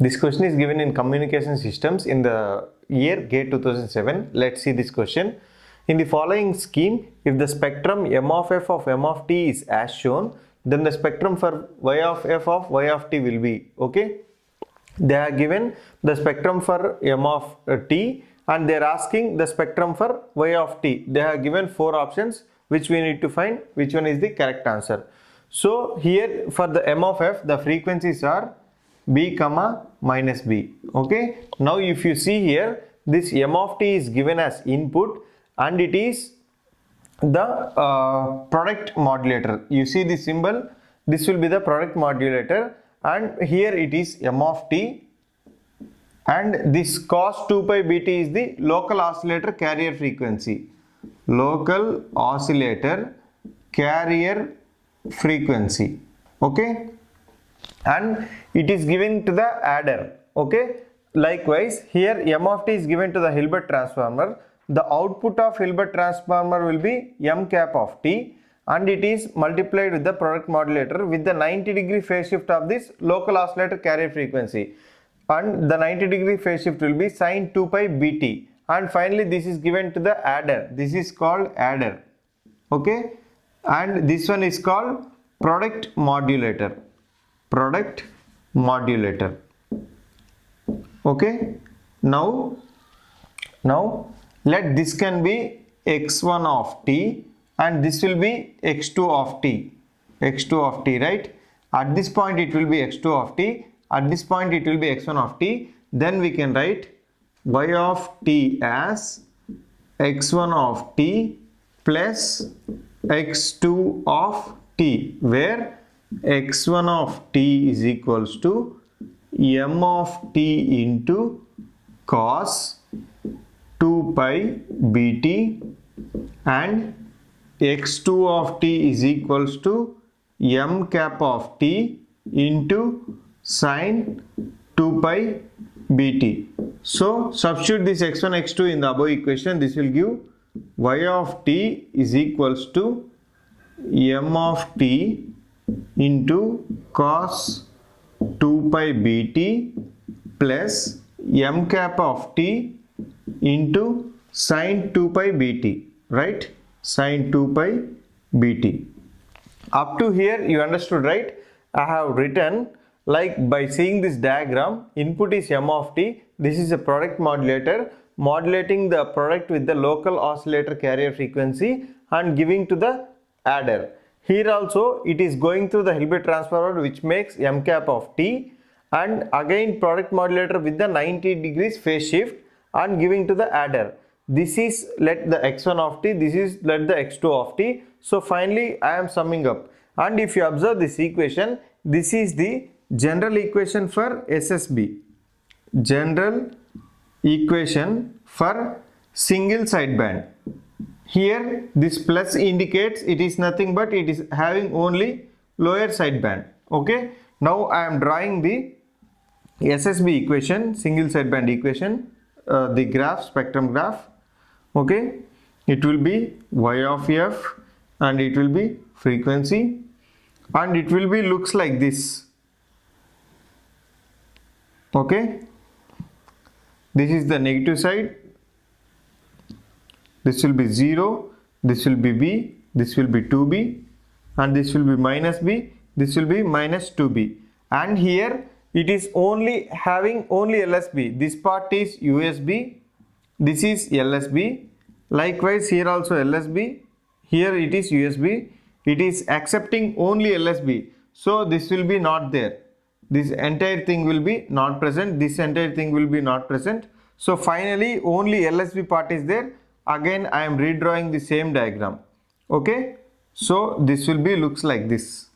This question is given in communication systems in the year GATE 2007. Let's see this question. In the following scheme, if the spectrum m of f of m of t is as shown, then the spectrum for y of f of y of t will be, okay. They are given the spectrum for m of t and they are asking the spectrum for y of t. They have given 4 options which we need to find which one is the correct answer. So here for the m of f, the frequencies are b comma minus b, okay. Now if you see here, this m of t is given as input and it is the product modulator. You see the symbol, this will be the product modulator and here it is m of t and this cos 2 pi bt is the local oscillator carrier frequency. Local oscillator carrier frequency, okay, and it is given to the adder, okay. Likewise here m of t is given to the Hilbert transformer. The output of Hilbert transformer will be m cap of t and it is multiplied with the product modulator with the 90-degree phase shift of this local oscillator carrier frequency, and the 90-degree phase shift will be sin 2 pi bt, and finally this is given to the adder. This is called adder, okay, and this one is called product modulator. Product modulator, okay. Now let this can be x1 of t and this will be x2 of t, right. At this point it will be x2 of t, at this point it will be x1 of t. Then we can write y of t as x1 of t plus x2 of t, where x1 of t is equals to m of t into cos 2 pi bt and x2 of t is equals to m cap of t into sin 2 pi bt. So substitute this x1 x2 in the above equation. This will give y of t is equals to m of t into cos 2 pi bt plus m cap of t into sin 2 pi bt, right, sin 2 pi bt. Up to here you understood, right? I have written like by seeing this diagram, input is m of t, this is a product modulator modulating the product with the local oscillator carrier frequency and giving to the adder. Here also it is going through the Hilbert transformer which makes m cap of t and again product modulator with the 90 degrees phase shift and giving to the adder. This is let the x1 of t, this is let the x2 of t. So finally I am summing up, and if you observe this equation, this is the general equation for SSB, general equation for single sideband. Here this plus indicates it is nothing but it is having only lower sideband, okay. Now I am drawing the SSB equation, single sideband equation, the graph, spectrum graph, okay. It will be y of f and it will be frequency and it will be looks like this, okay. This is the negative side, this will be 0, this will be b, this will be 2b and this will be minus b, this will be minus 2b, and here it is only having only LSB. This part is USB, this is LSB, likewise here also LSB, here it is USB, it is accepting only LSB, so this will be not there, this entire thing will be not present, this entire thing will be not present. So finally only LSB part is there. Again I am redrawing the same diagram, okay. So this will be looks like this,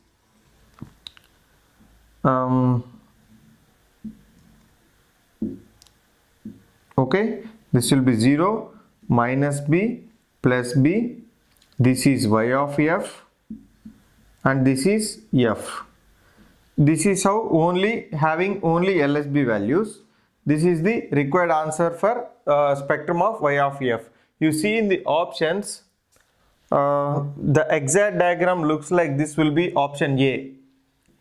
okay. This will be 0 minus b plus b, this is y of f and this is f. This is how only having only LSB values. This is the required answer for spectrum of y of f. You see in the options, the exact diagram looks like this will be option A,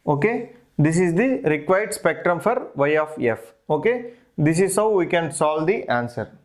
okay. This is the required spectrum for y of f. Okay, this is how we can solve the answer.